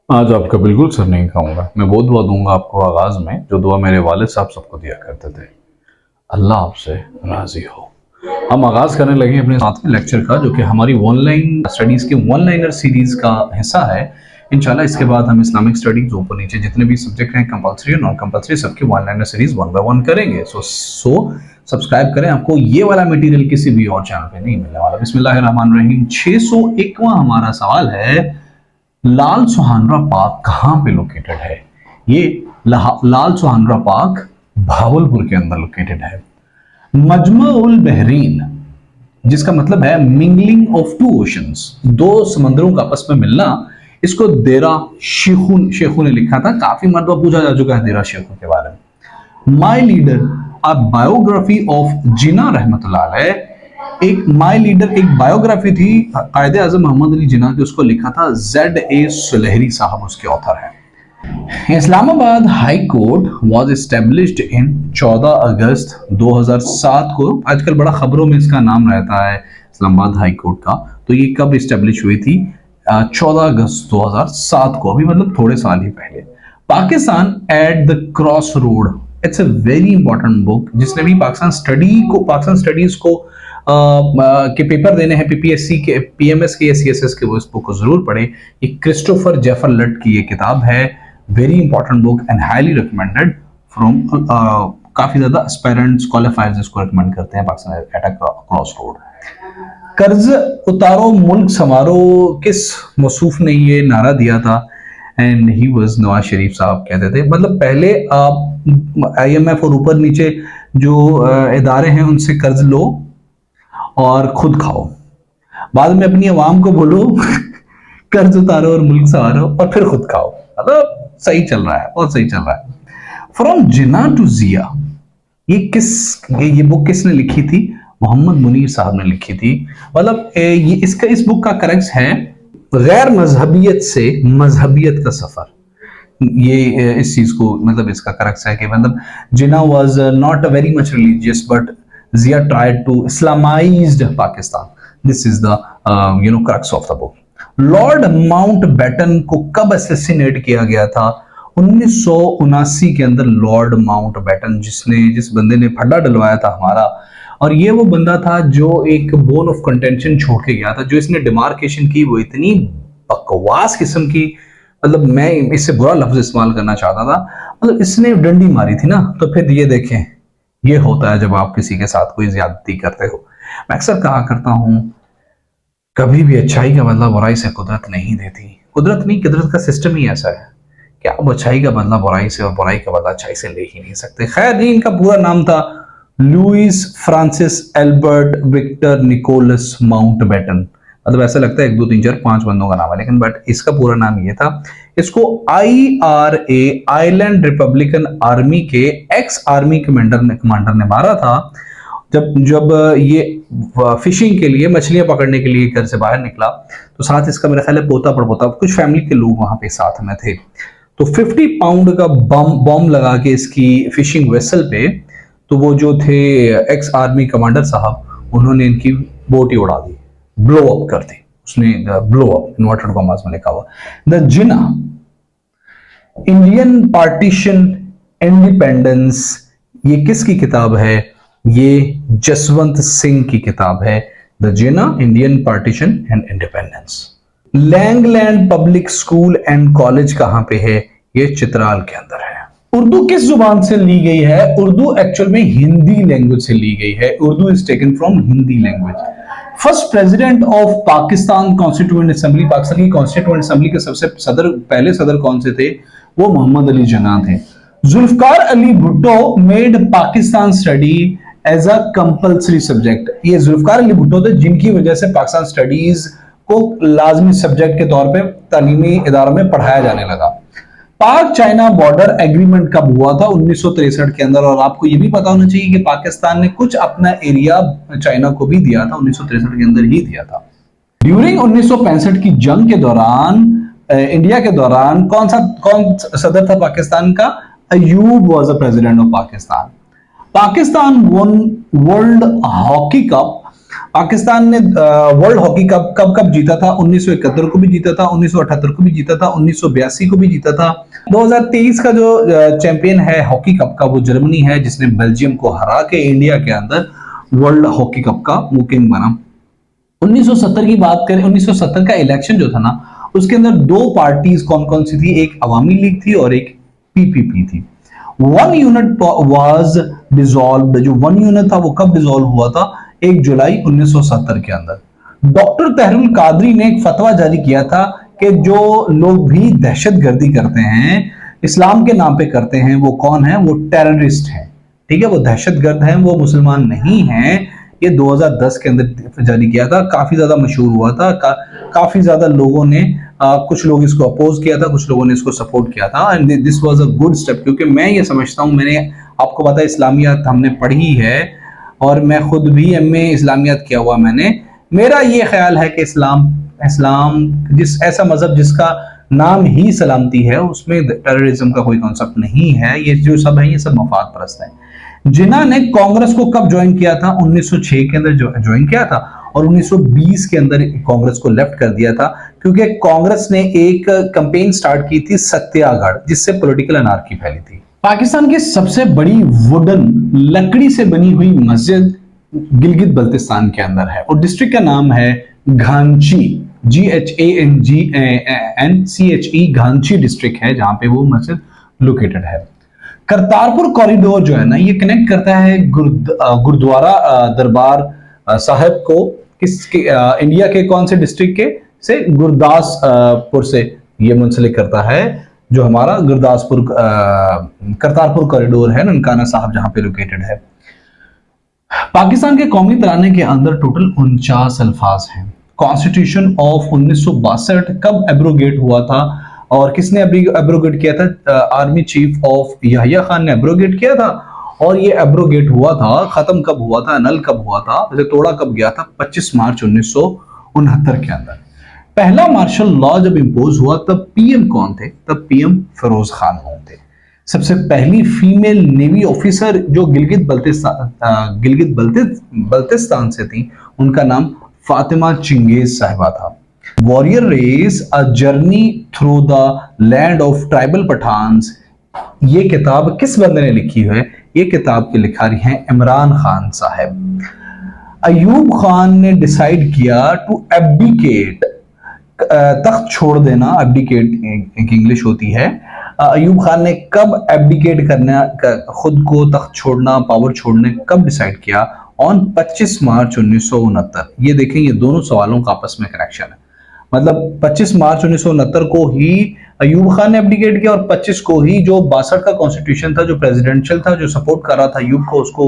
आज आपका बिल्कुल सर नहीं खाऊंगा। मैं वो दुआ दूंगा आपको आगाज में जो दुआ मेरे वालिद साहब सबको दिया करते थे। अल्लाह आपसे राजी हो। हम आगाज करने लगे अपने 7वें लेक्चर का, जो कि हमारी ऑनलाइन स्टडीज की वन लाइनर सीरीज का हिस्सा है। इंशाल्लाह इसके बाद हम इस्लामिक स्टडीज ऊपर नीचे जितने भी सब्जेक्ट हैं, कंपलसरी और नॉन कंपलसरी, सबकी one liner series one by one करेंगे। सो सब्सक्राइब करें, आपको ये वाला मटेरियल किसी भी और चैनल पे नहीं मिलने वाला। बिस्मिल्लाहिर्रहमानिर्रहीम। 601वां हमारा सवाल है, लाल सुहानरा पार्क कहां पे लोकेटेड है? ये लाल सुहानरा पार्क भावलपुर के अंदर लोकेटेड है। मजमा उल बहरीन, जिसका मतलब है मिंगलिंग ऑफ टू ओशंस, दो समंदरों का आपस में मिलना, इसको देरा शेखू ने लिखा था। काफी मरतबा पूछा जा चुका है देरा शेखू के बारे में। माई लीडर, अ बायोग्राफी ऑफ जिना रहमतुल्लाह अलैह, एक माई लीडर एक बायोग्राफी थी कायदे आजम मोहम्मद अली जिन्ना की, उसको लिखा था Z.A. सुलहरी साहब, उसके ऑथर हैं। Islamabad high court was established in 14 अगस्त 2007 को। आजकल बड़ा खबरों में इसका नाम रहता है इस्लामाबाद हाई कोर्ट का। तो ये कब एस्टेब्लिश हुई थी? 14 अगस्त 2007 को, अभी मतलब थोड़े साल ही पहले। Pakistan at the cross road, it's a very important book. जिसने भी पाकिस्तान स्टडीज को के पेपर देने हैं, पीपीएससी के, पीएमएस के या सीएसएस के, वो इस बुक को जरूर पढ़े। ये क्रिस्टोफर जेफर लट की ये किताब है। Very important book and highly recommended from काफी ज्यादा एस्पायरेंट्स, क्वालिफायर्स इसको रिकमेंड करते हैं। Pakistan at a cross road. कर्ज उतारो मुल्क संवारो, किस मौसूफ ने ये नारा दिया था? And he was Nawaz Sharif साहब कहते थे। मतलब पहले आप IMF और ऊपर नीचे जो इदारे हैं उनसे कर्ज लो और खुद खाओ, बाद में अपनी आवाम को बोलो कर्ज उतारो और मुल्क संवारो और फिर खुद खाओ। मतलब सही चल रहा है, बहुत सही चल रहा है। फ्रॉम जिना टू जिया, ये बुक किसने लिखी थी? मोहम्मद मुनीर साहब ने लिखी थी। मतलब ये इस बुक का करेक्ट है, गैर मजहबियत से मजहबियत का सफर। ये इस चीज को मतलब इसका करेक्ट है कि मतलब Jinnah was not very much religious, but Zia tried to Islamized Pakistan. This is the crux of the book. Lord Mountbatten को कब असैसिनेट किया गया था? 1979 के अंदर लॉर्ड माउंटबेटन, जिस बंदे ने फड्डा डलवाया था हमारा, और ये वो बंदा था जो एक बोन ऑफ कंटेंशन छोड़ के गया था। जो इसने डिमार्केशन की वो इतनी बकवास किस्म की, मतलब मैं इससे बुरा लफ्ज इस्तेमाल करना चाहता था। मतलब इसने डंडी मारी थी ना। तो फिर ये देखें, ये होता है जब आप किसी के साथ कोई ज्यादती करते हो। मैं अक्सर कहा करता हूं, कभी भी अच्छाई का बदला बुराई से कुदरत नहीं देती। कुदरत नहीं, कुदरत का सिस्टम ही ऐसा है कि आप अच्छाई का बदला बुराई से और बुराई का बदला अच्छाई से ले ही नहीं सकते। खैर जी, इनका पूरा नाम था Louis Francis Albert Victor Nicholas Mountbatten. मतलब ऐसा लगता है 1 2 3 4 5 बंदों का नाम है, लेकिन बट इसका पूरा नाम ये था। इसको IRA आइलैंड रिपब्लिकन आर्मी के एक्स आर्मी कमांडर ने मारा था जब जब ये फिशिंग के लिए, मछलियां पकड़ने के लिए घर से बाहर निकला। तो साथ इसका मेरा ख्याल है पोता पड़पोता, कुछ फैमिली के लोग वहां पे साथ में थे। तो 50 पाउंड का बम लगा के इसकी फिशिंग वेसल पे, तो वो जो थे एक्स आर्मी कमांडर साहब, उन्होंने इनकी बोट ही उड़ा दी, ब्लो अप कर दी। उसने ब्लो अप इन्वर्टेड कॉमास में लिखा हुआ। The Jinnah, Indian partition independence, ये किसकी किताब है? ये जसवंत सिंह की किताब है। The Jinnah, Indian partition and independence. Langland public school and college कहां पे है? ये चित्राल के अंदर है। उर्दू किस जुबान से ली गई है? उर्दू एक्चुअल में हिंदी लैंग्वेज से ली गई है। Urdu is taken from Hindi language. First president of Pakistan constituent assembly, Pakistan की कॉन्स्टिट्यूएंट असेंबली के सबसे पहले सदर कौन से थे? वो मोहम्मद अली जिन्ना थे। Zulfikar Ali Bhutto made Pakistan study as a compulsory subject. ये जुल्फकार अली भुट्टो थे जिनकी वजह से पाकिस्तान स्टडीज को लाजमी सब्जेक्ट के तौर पे तालीमी इदारों में पढ़ाया जाने लगा। पाक चाइना बॉर्डर एग्रीमेंट कब हुआ था? 1963 के अंदर। और आपको ये भी पता होना चाहिए कि पाकिस्तान ने कुछ अपना एरिया चाइना को भी दिया था, 1963 के अंदर ही दिया था। ड्यूरिंग 1965 की जंग के दौरान, इंडिया के दौरान कौन सदर था पाकिस्तान का? Ayub was the president of Pakistan. Pakistan one world hockey cup Pakistan ने वर्ल्ड हॉकी कप कब कब जीता था? 1971 को भी जीता था, 1978 को भी जीता था, 1982 को भी जीता था। 2023 का जो चैंपियन है हॉकी कप का वो जर्मनी है, जिसने बेल्जियम को हरा के इंडिया के अंदर वर्ल्ड हॉकी कप का वो किंग बना। 1970 की बात करें, 1970 का इलेक्शन जो था ना, उसके अंदर दो पार्टीज कौन कौन सी थी? एक अवामी लीग थी और एक पीपीपी थी। One unit was dissolved. जो वन यूनिट था वो कब डिसॉल्व हुआ था? 1 जुलाई 1970 के अंदर। डॉक्टर तहरुल कादरी ने एक फतवा जारी किया था कि जो लोग भी दहशतगर्दी करते हैं, इस्लाम के नाम पे करते हैं, वो कौन है? वो टेररिस्ट हैं। ठीक है, वो दहशतगर्द हैं, वो मुसलमान नहीं हैं। ये 2010 के अंदर जारी किया था, काफी ज्यादा मशहूर हुआ था। काफी ज्यादा लोगों ने कुछ लोग इसको अपोज किया था, कुछ लोगों ने इसको सपोर्ट किया था, and this was a good step. क्योंकि मैं ये समझता हूं, मैंने आपको पता है इस्लामियात हमने पढ़ी है और मैं खुद भी एमए इस्लामियात किया हुआ मैंने। मेरा ये ख्याल है कि इस्लाम जिस ऐसा मजहब जिसका नाम ही सलामती है, उसमें टेररिज्म का कोई कॉन्सेप्ट नहीं है। ये जो सब है ये सब मफाद परस्त है। जिन्ना ने कांग्रेस को कब ज्वाइन किया था? 1906 के अंदर ज्वाइन किया था और 1920 के अंदर कांग्रेस को लेफ्ट कर दिया था, क्योंकि कांग्रेस ने एक कैंपेन स्टार्ट की थी सत्याग्रह, जिससे पॉलिटिकल अनार्की फैली थी। पाकिस्तान की सबसे बड़ी वुडन लकड़ी से बनी हुई मस्जिद गिलगित बल्तिस्तान के अंदर है और डिस्ट्रिक्ट का नाम है घांची। GHANCHE घांची डिस्ट्रिक्ट है जहां पे वो मस्जिद लोकेटेड है। करतारपुर कॉरिडोर जो है ना, ये कनेक्ट करता है गुरुद्वारा दरबार साहिब को किसके इंडिया के कौन से डिस्ट्रिक्ट के से? गुरदासपुर से ये मुंसलिक करता है। जो हमारा गुरदासपुर करतारपुर कॉरिडोर है, ननकाना साहब जहां पे लोकेटेड है। पाकिस्तान के कौमी तराने के अंदर टोटल 49 अल्फाज हैं। कॉन्स्टिट्यूशन ऑफ 1962 कब एब्रोगेट हुआ था और किसने एब्रोगेट किया था? Army chief of Yahya Khan ने एब्रोगेट किया था। और ये एब्रोगेट हुआ था, खत्म कब हुआ था, नल कब हुआ था, वैसे तोड़ा कब गया था? 25 मार्च 1969 के अंदर। पहला मार्शल लॉ जब इम्पोज हुआ तब पीएम कौन थे? तब पीएम फिरोज खान थे। सबसे पहली फीमेल नेवी ऑफिसर जो गिलगित बल्तिस्तान से थी, उनका नाम फातिमा चिंगेज साहिबा था। Warrior race a journey through the land of tribal Pathans, ये किताब किस बंदे ने लिखी है? ये किताब के लिखारी हैं इमरान खान साहब। अयूब खान ने डिसाइड किया टू एब्डिकेट, तख्त छोड़ देना, एब्डिकेट एक इंग्लिश होती है। अयूब खान ने कब एब्डिकेट करना, खुद को तख्त छोड़ना, पावर छोड़ने कब डिसाइड किया? ऑन 25 मार्च 1969। ये देखें, ये दोनों सवालों का आपस में कनेक्शन है। मतलब 25 मार्च 1969 को ही अयूब खान ने एब्डिकेट किया और 25 को ही जो 62 का कॉन्स्टिट्यूशन था, जो प्रेसिडेंशियल था, जो सपोर्ट कर रहा था अयूब को, उसको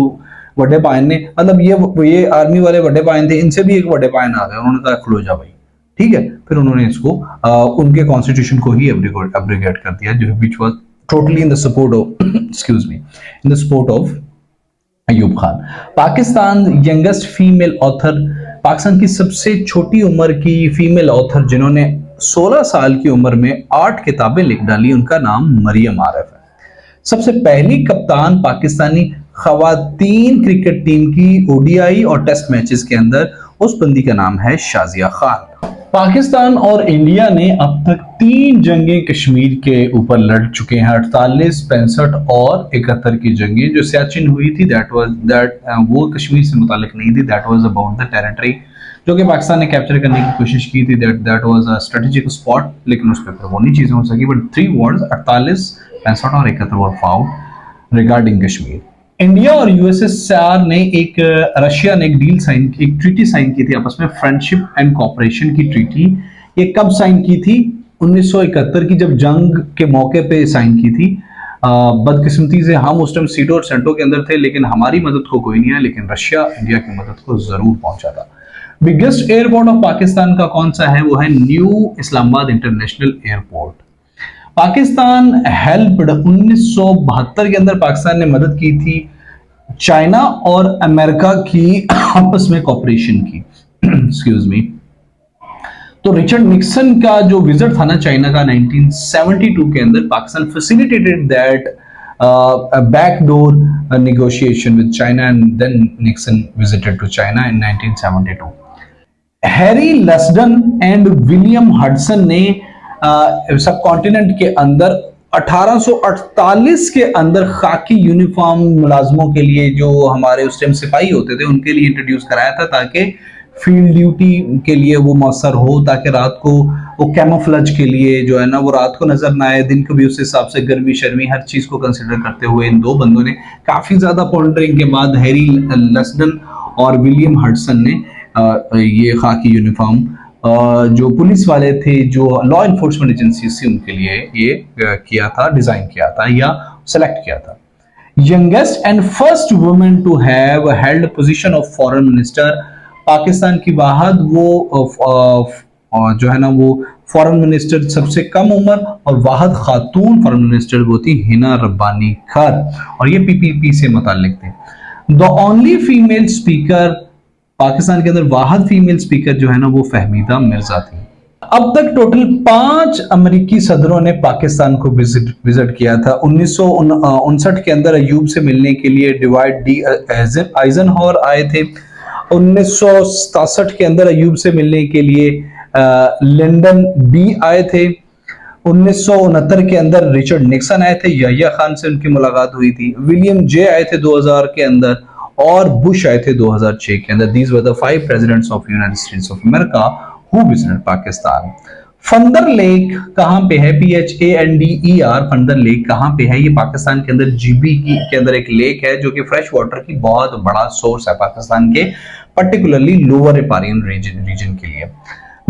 वड्डे पायन ने, मतलब ये आर्मी वाले वड्डे पायन थे, इनसे भी एक वड्डे पायन आ गए, उन्होंने कहा खलो जा भाई, ठीक है। फिर उन्होंने इसको उनके कॉन्स्टिट्यूशन को ही एब्रिगेट कर दिया, जो which was totally in the support of excuse me in the support of Ayub Khan. Pakistan youngest female author, Pakistan की सबसे छोटी उम्र की फीमेल ऑथर जिन्होंने 16 साल की उम्र में 8 किताबें लिख डाली, उनका नाम मरियम आरिफ है। सबसे पहली कप्तान पाकिस्तानी खवातीन क्रिकेट टीम की ओडीआई और टेस्ट मैचेस के अंदर, उस बंदी का नाम है शाजिया खान। पाकिस्तान और इंडिया ने अब तक 3 जंगें कश्मीर के ऊपर लड़ चुके हैं। 48, 65 और 71 की जंगें। जो सियाचिन हुई थी वो कश्मीर से मुतालिक नहीं थी, that was about the territory जो कि पाकिस्तान ने कैप्चर करने की कोशिश की थी, that was a strategic spot, लेकिन उस पर वो नहीं चीजें हो सकी। बट 3 वर्ड्स 48, 65 और 71 were found regarding Kashmir. India और यूएसएसआर ने रशिया ने एक ट्रीटी साइन की थी आपस में, फ्रेंडशिप एंड कोऑपरेशन की ट्रीटी। ये कब साइन की थी? 1971 की, जब जंग के मौके पे साइन की थी। बदकिस्मती से हम उस टाइम सीटो और सेंटो के अंदर थे, लेकिन हमारी मदद को कोई नहीं है, लेकिन रशिया इंडिया की मदद को जरूर पहुंचा था। बिगेस्ट एयरपोर्ट ऑफ पाकिस्तान का कौन सा है? वो है new Islamabad international airport. Pakistan helped 1972 के अंदर पाकिस्तान ने मदद की थी चाइना और अमेरिका की आपस में कॉपरेशन की एक्सक्यूज मी। तो रिचर्ड निक्सन का जो विजिट था ना चाइना का 1972 के अंदर, Pakistan facilitated that backdoor negotiation with China, and then Nixon visited to China in 1972. Harry Lasdun and William Hudson ने सब कॉन्टिनेंट के अंदर 1848 के अंदर खाकी यूनिफॉर्म मुलाजमों के लिए, जो हमारे उस टाइम सिपाही होते थे, उनके लिए इंट्रोड्यूस कराया था ताकि फील्ड ड्यूटी के लिए वो मौसर हो, ताकि रात को वो कैमोफ्लेज के लिए जो है ना वो रात को नजर ना आए, दिन को भी उस हिसाब से गर्मी शर्मी हर चीज को कंसिडर करते हुए इन दो बंदों ने काफी ज्यादा पॉन्डरिंग के बाद हैरी लस्डन और विलियम हडसन ने ये खाकी यूनिफॉर्म जो पुलिस वाले थे, जो लॉ इन्फोर्समेंट एजेंसी थी, उनके लिए ये किया था, डिजाइन किया था या सेलेक्ट किया था। Youngest and first women to have held position of foreign minister, Pakistan की वाहद वो जो है ना वो फॉरेन मिनिस्टर सबसे कम उम्र और वाहद खातून फॉरेन मिनिस्टर वो थी हिना रब्बानी खान, और ये पीपीपी से मुताल्लिक थे। The only female speaker, Pakistan के अंदर वाहद फीमेल स्पीकर जो है ना वो फहमीदा मिर्जा थी। अब तक टोटल 5 अमेरिकी सदरों ने पाकिस्तान को विजिट किया था। 1959 के अंदर अयूब से मिलने के लिए डिवाइड डी आइजनहॉवर आए थे। 1967 के अंदर अयूब से मिलने के लिए लिंडन बी आए थे। 1969 के अंदर रिचर्ड निक्सन आए थे, याहिया खान से उनकी मुलाकात हुई थी। विलियम जे आए थे 2000 के अंदर, और बुश आए थे 2006 के अंदर। These were the 5 presidents of United States of America who visited Pakistan. Phander lake कहां पे है? PHANDER, फंदर लेक कहां पे है? ये पाकिस्तान के अंदर GB के अंदर एक लेक है जो कि फ्रेश वाटर की बहुत बड़ा सोर्स है पाकिस्तान के, पर्टिकुलरली लोअर रिपारियन रीजन के लिए।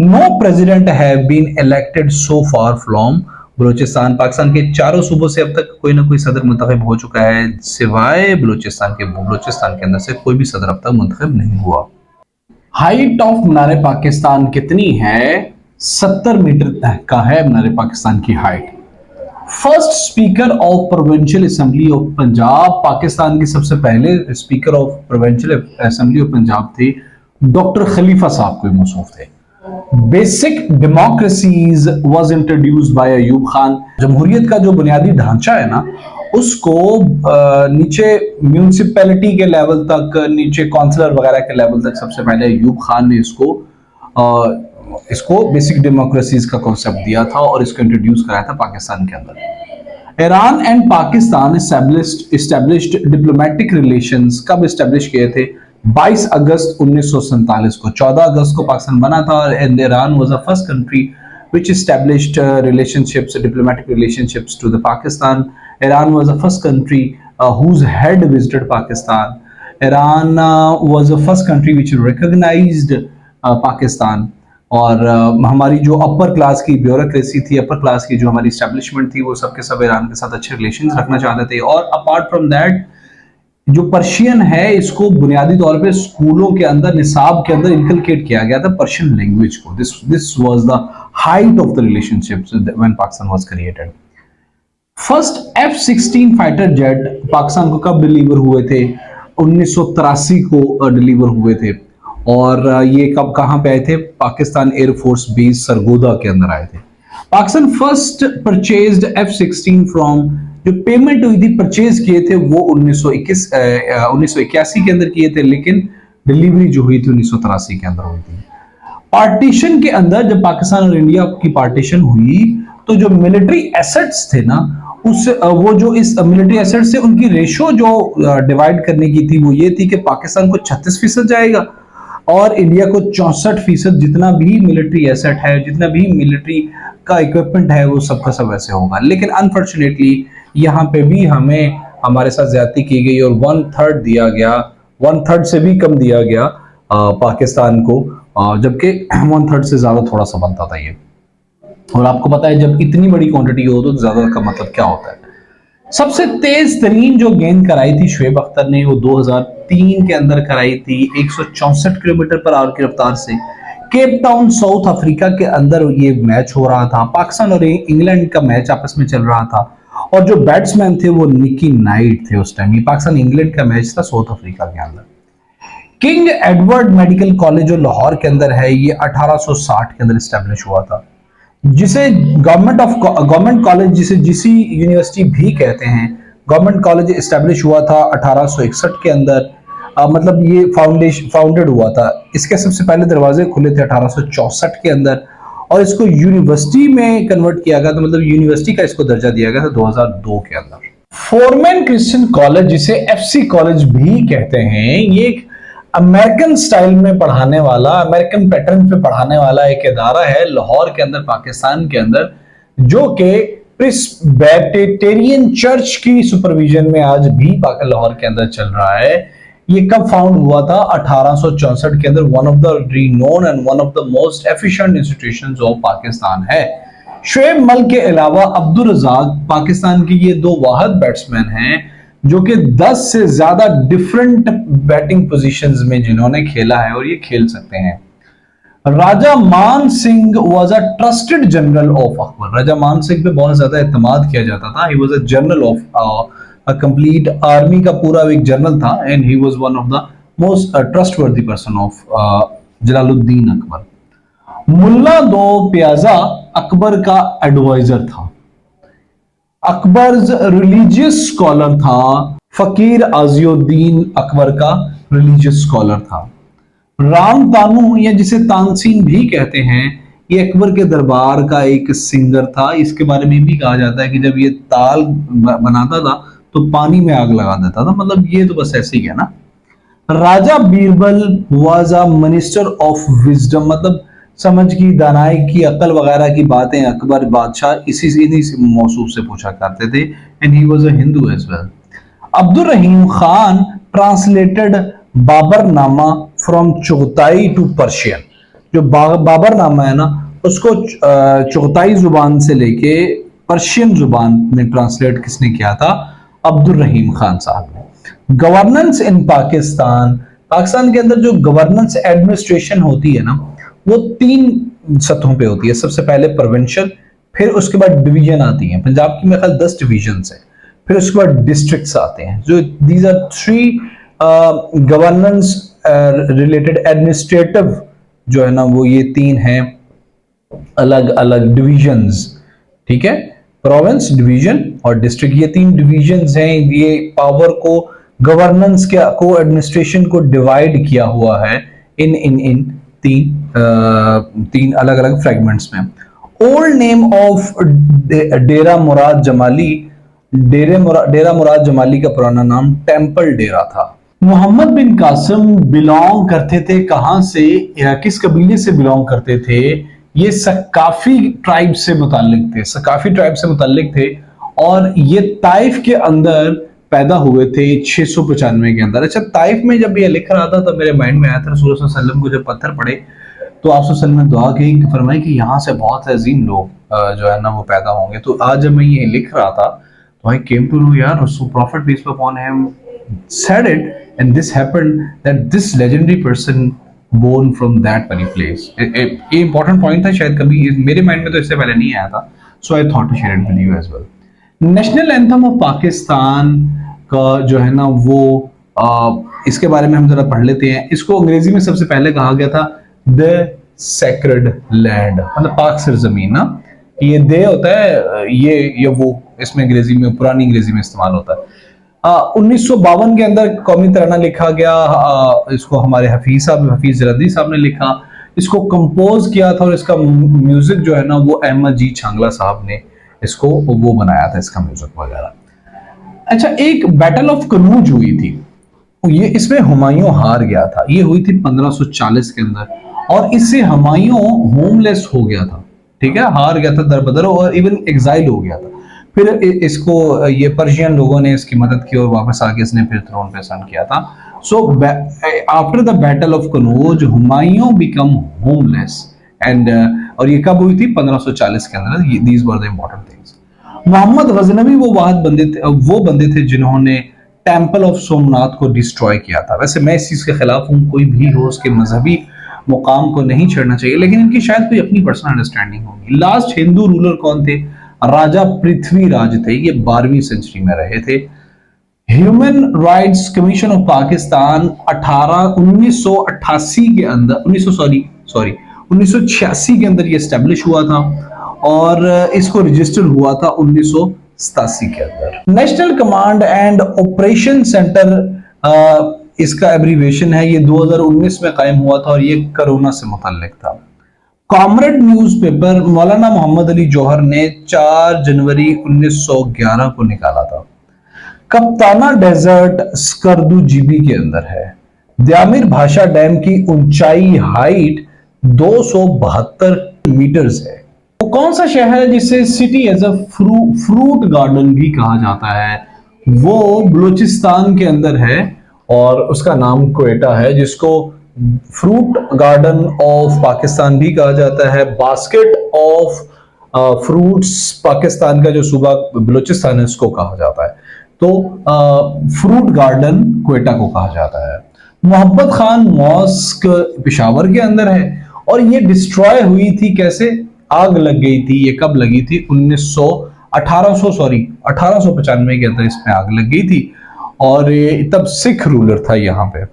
No president have been elected so far from Balochistan. Pakistan के चारों सूबों से अब तक कोई ना कोई सदर मुंतखब हो चुका है, सिवाय बलूचिस्तान के। बलूचिस्तान के अंदर से कोई भी सदर अब तक मुंतखब नहीं हुआ। हाइट ऑफ मीनार पाकिस्तान कितनी है? 70 मीटर का है मीनार पाकिस्तान की height. First speaker of provincial assembly of Punjab, Pakistan के सबसे पहले speaker of provincial assembly of Punjab थे डॉक्टर खलीफा साहब, कोई मौसूफ थे। Basic democracies was introduced by Ayub Khan. जमहूरियत का जो बुनियादी ढांचा है ना, उसको नीचे म्यूनिसिपैलिटी के लेवल तक, नीचे काउंसलर वगैरह के लेवल तक सबसे पहले अयूब खान ने इसको बेसिक डेमोक्रेसीज का कॉन्सेप्ट दिया था और इसको इंट्रोड्यूस कराया था पाकिस्तान के अंदर। Iran and Pakistan established diplomatic relations कब एस्टैब्लिश किए थे? 22 अगस्त 1947 को। 14 अगस्त को पाकिस्तान बना था, and Iran was the first country which established diplomatic relationships to the Pakistan. Iran was the first country whose head visited Pakistan. Iran was the first country which recognized Pakistan. और हमारी जो upper class की bureaucracy थी, upper class की जो हमारी establishment थी, वो सबके सब ईरान के साथ अच्छे रिलेशंस रखना चाहते थे। और अपार्ट फ्रॉम दैट, जो पर्शियन है, इसको बुनियादी तौर पे स्कूलों के अंदर, निसाब के अंदर इनकलकेट किया गया था पर्शियन लैंग्वेज को। This was the height of the relationships when Pakistan was created. First F-16 fighter jet Pakistan को कब डिलीवर हुए थे? 1983 को डिलीवर हुए थे। और ये कब कहां पे आए थे? पाकिस्तान एयरफोर्स बेस सरगोदा के अंदर आए थे। Pakistan first purchased F-16 from, जो पेमेंट हुई थी, परचेज किए थे, वो 1981 के अंदर किए थे, लेकिन डिलीवरी जो हुई थी 1983 के अंदर हुई थी। पार्टीशन के अंदर जब पाकिस्तान और इंडिया की पार्टीशन हुई, तो जो मिलिट्री एसेट्स थे ना, उस वो जो इस मिलिट्री एसेट्स से उनकी रेशो जो डिवाइड करने की थी, वो ये थी कि पाकिस्तान को 36% जाएगा और इंडिया को 64%। जितना भी मिलिट्री एसेट है, जितना भी मिलिट्री का इक्विपमेंट है, वो सबका सब ऐसे होगा। लेकिन अनफॉर्चुनेटली यहाँ पे भी हमें हमारे साथ ज्यादती की गई और 1/3 दिया गया, 1/3 से भी कम दिया गया पाकिस्तान को, जबकि 1/3 से ज्यादा थोड़ा सा बनता था ये। और आपको पता है, जब इतनी बड़ी क्वांटिटी हो तो ज्यादा का मतलब क्या होता है। सबसे तेज तरीन जो गेंद कराई थी शुएब अख्तर ने, वो 2003 के अंदर कराई थी 164 किलोमीटर पर आवर की रफ्तार से। केप टाउन साउथ अफ्रीका के अंदर ये मैच हो रहा था, पाकिस्तान और इंग्लैंड का मैच आपस में चल रहा था, और जो बैट्समैन थे वो निकी नाइट थे उस टाइम। ये पाकिस्तान इंग्लैंड का मैच था साउथ अफ्रीका के अंदर। किंग एडवर्ड मेडिकल कॉलेज जो लाहौर के अंदर है, ये 1860 के अंदर एस्टेब्लिश हुआ था, जिसे गवर्नमेंट कॉलेज, जिसे जीसी यूनिवर्सिटी भी कहते हैं, गवर्नमेंट कॉलेज इस्टेब्लिश हुआ था 1861 के अंदर। मतलब ये फाउंडेड हुआ था। इसके सबसे पहले दरवाजे खुले थे 1864 के अंदर, और इसको यूनिवर्सिटी में कन्वर्ट किया गया था, मतलब यूनिवर्सिटी का इसको दर्जा दिया गया था 2002 के अंदर। फोरमैन क्रिश्चियन कॉलेज, जिसे एफसी कॉलेज भी कहते हैं, ये एक अमेरिकन स्टाइल में पढ़ाने वाला, अमेरिकन पैटर्न पे पढ़ाने वाला एक इदारा है लाहौर के अंदर, पाकिस्तान के अंदर, जो कि प्रेस्बिटेरियन चर्च की सुपरविजन में आज भी लाहौर के अंदर चल रहा है। ये कब फाउंड हुआ था? 1864 के अंदर। One of the renowned and one of the most efficient institutions of Pakistan है। शुएब मलिक के अलावा अब्दुल रज़ाक पाकिस्तान के ये दो वाहिद बैट्समैन हैं जो कि 10 से ज्यादा डिफरेंट बैटिंग पोजीशंस में जिन्होंने खेला है और ये खेल सकते हैं। Raja Man Singh was a trusted general of Akbar. Raja Man Singh पे बहुत ज्यादा एतमाद किया जाता था। He was a general of a complete army का पूरा एक जनरल था, and he was one of the most trustworthy person of Jalaluddin Akbar. Mulla Do Piyaza Akbar का एडवाइजर था। अकबर रिलीजियस स्कॉलर था। फकीर आजिउद्दीन अकबर का रिलीजियस स्कॉलर था। राम तानू, या जिसे तानसीन भी कहते हैं, ये अकबर के दरबार का एक सिंगर था। इसके बारे में भी कहा जाता है कि जब ये ताल बनाता था तो पानी में आग लगा देता था। मतलब ये तो बस ऐसे ही है ना। Raja Birbal was a minister of wisdom, मतलब समझ की, दानाई की, अकल वगैरह की बातें अकबर बादशाह इन्हीं से मौसूफ से पूछा करते थे। And he was a Hindu as well. Abdul Rahim Khan translated Baburnama from Chagatai to Persian. जो बाबरनामा है ना, उसको चुगताई जुबान से लेके पर्शियन जुबान में ट्रांसलेट किसने किया था? अब्दुल रहीम खान साहब ने। गवर्नेंस इन पाकिस्तान, पाकिस्तान के अंदर जो गवर्नेंस एडमिनिस्ट्रेशन होती है ना, वो 3 सतहों पे होती है। सबसे पहले प्रोविंशियल, फिर उसके बाद डिवीजन आती है। पंजाब की मेरे ख्याल 10 डिवीजन है, फिर उसके बाद डिस्ट्रिक्ट्स आते हैं। जो these are 3 governance related administrative जो है ना, वो ये 3 हैं अलग अलग डिविजन्स। ठीक है, प्रोविंस, डिवीजन और डिस्ट्रिक्ट, ये 3 डिविजन्स हैं। ये पावर को, गवर्नेंस को, एडमिनिस्ट्रेशन को डिवाइड किया हुआ है इन 3 अलग अलग फ्रेगमेंट्स में। ओल्ड नेम ऑफ डेरा मुराद जमाली, डेरा मुराद जमाली का पुराना नाम टेंपल डेरा था। मोहम्मद बिन कासिम बिलोंग करते थे कहां से, या किस कबीले से बिलोंग करते थे? ये सकाफी ट्राइब से मुताल्लिक थे, सकाफी ट्राइब से मुताल्लिक थे, और ये ताइफ के अंदर पैदा हुए थे 695 के अंदर। अच्छा, ताइफ में जब ये लिख रहा था तो मेरे माइंड में आया था रसूल सल्लल्लाहु अलैहि वसल्लम को जब पत्थर पड़े तो आप सल्लल्लाहु अलैहि वसल्लम ने दुआ की, फरमाई कि यहाँ से बहुत अजीम लोग जो है ना वो पैदा होंगे। तो आज जब मैं ये लिख रहा था तो आई केम टू नो यार, रसूल prophet peace be upon him said it, and this happened, that this legendary person born from that very place. ये important point था, शायद कभी मेरे माइंड में तो इससे पहले नहीं आया था, so I thought to share it with you as well. National anthem of Pakistan का जो है ना वो इसके बारे में हम जरा पढ़ लेते हैं। इसको अंग्रेजी में सबसे पहले कहा गया था द सेक्रेड लैंड, मतलब पाक सरजमीन ना। ये दे होता है, ये वो इसमें अंग्रेजी में, पुरानी अंग्रेजी में इस्तेमाल होता है। 1952 के अंदर कौमी तराना लिखा गया। इसको हमारे हफीज जरदी साहब ने लिखा। इसको कंपोज किया था और इसका म्यूजिक जो है ना वो अहमद जी छांगला साहब ने इसको वो बनाया था, इसका म्यूजिक वगैरह। अच्छा, एक बैटल ऑफ कनूज हुई थी, ये इसमें हुमायूं हार गया था। ये हुई थी 1540 के अंदर, और इससे हुमायूं होमलेस हो गया था। ठीक है, हार गया था दरबदर, और इवन एग्जाइल हो गया था। फिर इसको ये पर्शियन लोगों ने इसकी मदद की और वापस आके इसने फिर थ्रोन पे सन किया था। So after the battle of Kannauj Humayun become homeless, and और ये कब हुई थी? 1540 के अंदर। These were the important things. Mohammad Ghaznavi वो बंदे थे जिन्होंने टेंपल ऑफ सोमनाथ को डिस्ट्रॉय किया था। वैसे मैं इस चीज के खिलाफ हूँ, कोई भी हो उसके मजहबी मुकाम को नहीं छेड़ना चाहिए, लेकिन इनकी शायद कोई अपनी पर्सनल अंडरस्टैंडिंग होगी। लास्ट हिंदू रूलर कौन थे? राजा पृथ्वीराज थे। ये 12वीं सेंचुरी में रहे थे। Human rights commission of Pakistan 1988 के अंदर 1986 के अंदर ये एस्टेब्लिश हुआ था, और इसको रजिस्टर हुआ था 1987 87 के अंदर। National command and operation centre इसका एब्रीविएशन है, ये 2019 में कायम हुआ था और ये कोरोना से मुताल्लिक था। कॉमरेड न्यूज़पेपर मौलाना मोहम्मद अली जौहर ने 4 जनवरी 1911 को निकाला था। कप्ताना डेजर्ट स्कर्दू जीबी के अंदर है। द्यामिर भाषा डैम की ऊंचाई हाइट 272 मीटर्स है। वो कौन सा शहर है जिसे city as a fruit garden भी कहा जाता है? वो बलूचिस्तान के अंदर है और उसका नाम क्वेटा है, जिसको फ्रूट गार्डन ऑफ पाकिस्तान भी कहा जाता है। बास्केट ऑफ फ्रूट्स पाकिस्तान का जो सूबा बलूचिस्तान है उसको कहा जाता है। तो फ्रूट गार्डन क्वेटा को कहा जाता है। मोहब्बत खान मॉस्क पेशावर के अंदर है और ये डिस्ट्रॉय हुई थी कैसे? आग लग गई थी। ये कब लगी थी? 1895 के अंदर इसमें आग लग गई थी और तब सिख रूलर था यहाँ पे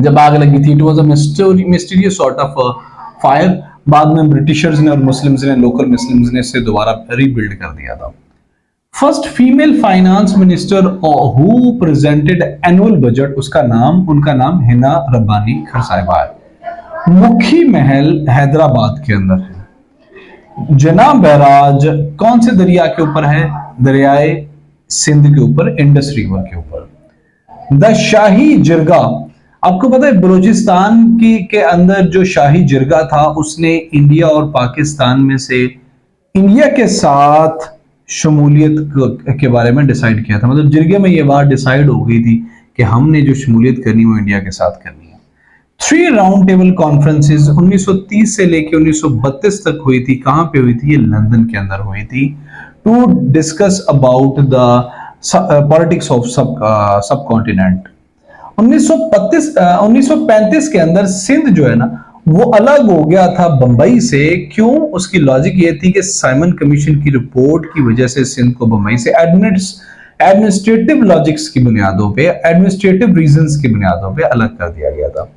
जब आग लगी थी। It was a mysterious sort of fire. बाद में ब्रिटिशर्स ने और मुस्लिम्स ने, लोकल मुस्लिम्स ने इसे दोबारा रीबिल्ड कर दिया था। First female finance minister who presented annual budget, उनका नाम हिना रब्बानी खर साहिबा है। मुखी महल हैदराबाद के अंदर है। जना बैराज कौन से दरिया के ऊपर है? दरियाए सिंध के ऊपर, इंडस रिवर के ऊपर। द शाही जिरगा, आपको पता है बलूचिस्तान के अंदर जो शाही जिरगा था उसने इंडिया और पाकिस्तान में से इंडिया के साथ शमूलियत के बारे में डिसाइड किया था। मतलब जिरगे में ये बात डिसाइड हो गई थी कि हमने जो शमूलियत करनी वो इंडिया के साथ करनी है। 3 राउंड टेबल कॉन्फ्रेंसेस 1930 से लेकर 1932 तक हुई थी। कहां पे हुई थी? ये लंदन के अंदर हुई थी। To discuss about the politics of subcontinent. 1935 के अंदर सिंध जो है ना वो अलग हो गया था बंबई से। क्यों? उसकी लॉजिक ये थी कि साइमन कमीशन की रिपोर्ट की वजह से सिंध को बंबई से एडमिनिस्ट्रेटिव लॉजिक्स की बुनियादों पे, एडमिनिस्ट्रेटिव रीजंस की बुनियादों पे अलग कर दिया गया था।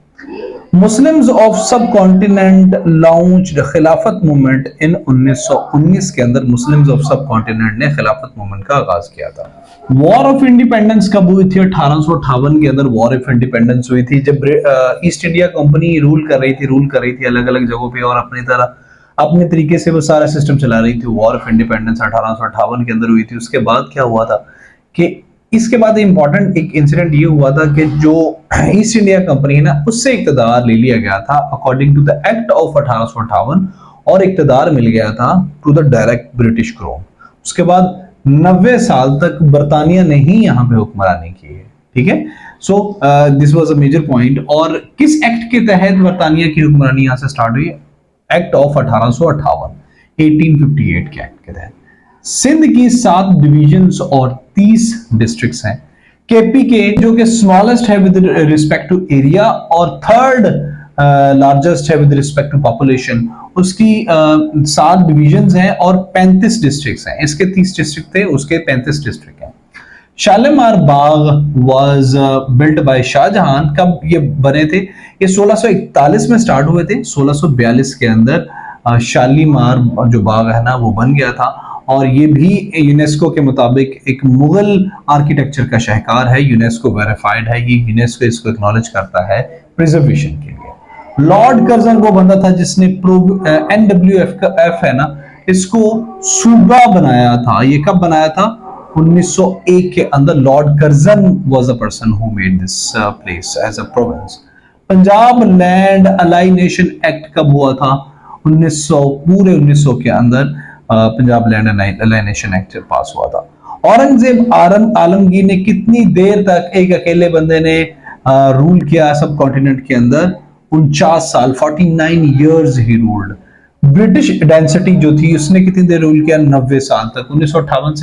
मुस्लिम्स ऑफ सब कॉन्टिनेंट लॉन्च्ड खिलाफत मूवमेंट इन 1919 के अंदर मुस्लिम्स ऑफ सब कॉन्टिनेंट ने खिलाफत मूवमेंट का आगाज किया था। वॉर ऑफ इंडिपेंडेंस कब हुई थी? 1858 के अंदर वॉर ऑफ इंडिपेंडेंस हुई थी जब ईस्ट इंडिया कंपनी रूल कर रही थी अलग अलग जगहों पे और अपने तरीके से वो सारा सिस्टम चला रही थी। वॉर ऑफ इंडिपेंडेंस 1858 के अंदर हुई थी। उसके बाद क्या हुआ था कि इसके बाद इंपॉर्टेंट एक इंसिडेंट ये हुआ था कि जो ईस्ट इंडिया कंपनी है ना उससे इक्तदार ले लिया गया था according to the act of 1858 और इक्तदार मिल गया था to the direct British crown. उसके बाद 90 साल तक बरतानिया ने ही यहाँ पे हुक्मरानी की है। ठीक है, so this was a major point. और किस एक्ट के तहत बरतानिया की हुक्मरानी यहाँ से स्टार्ट हुई? एक्ट ऑफ 1858 1858 के एक्ट के तहत। सिंध की 7 डिविजन्स और 30 डिस्ट्रिक्ट्स हैं। केपी के जो कि स्मॉलेस्ट है विद रिस्पेक्ट टू एरिया और थर्ड लार्जेस्ट है विद रिस्पेक्ट टू पॉपुलेशन, उसकी 7 डिविजन्स हैं और 35 डिस्ट्रिक्ट्स हैं। इसके 30 डिस्ट्रिक्ट थे, उसके 35 डिस्ट्रिक्ट हैं। शालीमार बाग वाज बिल्ट बाय शाहजहां। कब ये बने थे? ये 1641 में स्टार्ट हुए थे। 1642 के अंदर शालीमार जो बाग है ना वो बन गया था और ये भी यूनेस्को के मुताबिक एक मुगल आर्किटेक्चर का शाहकार है। यूनेस्को वेरीफाइड है, ये यूनेस्को इसको एक्नॉलेज करता है प्रिजर्वेशन के लिए। लॉर्ड कर्जन वो बंदा था जिसने NWF है ना इसको सूबा बनाया था। ये कब बनाया था? 1901 के अंदर Lord Curzon was the person who made this place as a province. Punjab land alienation act कब हुआ था? 1900 के अंदर Punjab land alienation act pass हुआ था। औरंगजेब आलमगीर ने कितनी देर तक एक अकेले बंदे ने रूल किया सब कॉन्टिनेंट के अंदर? 49 साल, 49 years he ruled. British density जो थी उसने कितनी देर रूल किया? 90 साल तक, 1858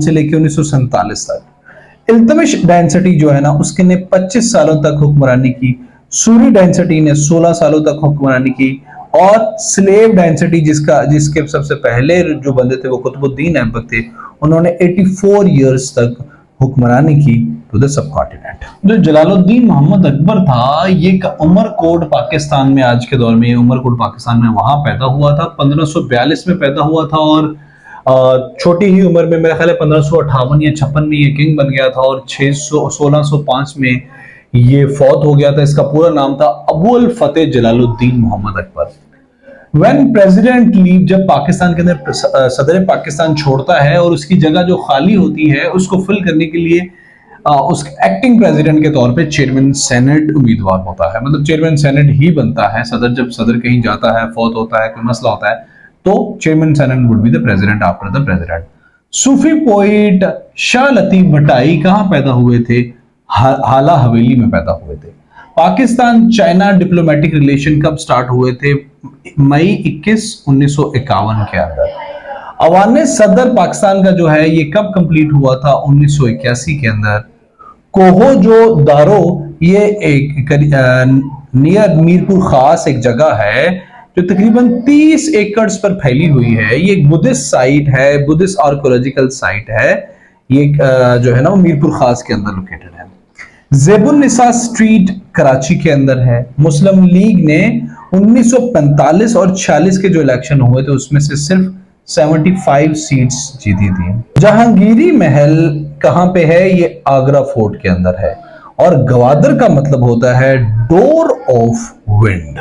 से लेके 1947 तक। इल्तमिश डेंसिटी जो है ना उसके ने 25 सालों तक हुक्मरानी की। सूरी डेंसिटी ने 16 सालों तक हुक्मरानी की और स्लेव डेंसिटी जिसके सबसे पहले जो बंदे थे वो कुतुबुद्दीन ऐबक थे, उन्होंने 84 years तक हुक्मरानी की टू द सब कॉन्टिनेंट। जो जलालुद्दीन मोहम्मद अकबर था ये उमरकोट पाकिस्तान में, आज के दौर में उमरकोट पाकिस्तान में वहां पैदा हुआ था। 1542 में पैदा हुआ था और छोटी ही उम्र में, मेरा ख्याल है 1558 या 56 में ये किंग बन गया था और 1605 में ये फौत हो गया था। इसका पूरा नाम था Abu al Fateh Jalaluddin Mohammad Akbar. When president leave, जब पाकिस्तान के अंदर सदर पाकिस्तान छोड़ता है और उसकी जगह जो खाली होती है उसको फिल करने के लिए उस एक्टिंग प्रेसिडेंट के तौर पे चेयरमैन सेनेट उम्मीदवार होता है। मतलब चेयरमैन सेनेट ही बनता है। जब सदर कहीं जाता है, फौत होता है, कोई मसला होता है, तो chairman senate would be the president after the president. Sufi poet Shah Latif Bhittai कहां पैदा हुए थे? हाला हवेली में पैदा हुए थे। पाकिस्तान चाइना डिप्लोमेटिक रिलेशन कब स्टार्ट हुए थे? मई 21, 1951 के अंदर। अवान सदर पाकिस्तान का जो है ये कब कंप्लीट हुआ था? 1981 के अंदर। कोहो जो दारो, ये एक नियर मीरपुर खास एक जगह है जो तकरीबन 30 एकड़ पर फैली हुई है। ये एक बुद्धिस्ट साइट है, बुद्धिस्ट आर्कोलॉजिकल साइट है। ये जो है ना वो मीरपुर खास के अंदर लोकेटेड है। ज़ेबुन्निसा स्ट्रीट कराची के अंदर है। मुस्लिम लीग ने 1945 और 46 के जो इलेक्शन हुए थे उसमें से सिर्फ 75 सीट्स जीती थी। जहांगीरी महल कहां पे है? ये आगरा फोर्ट के अंदर है। और गवादर का मतलब होता है डोर ऑफ विंड।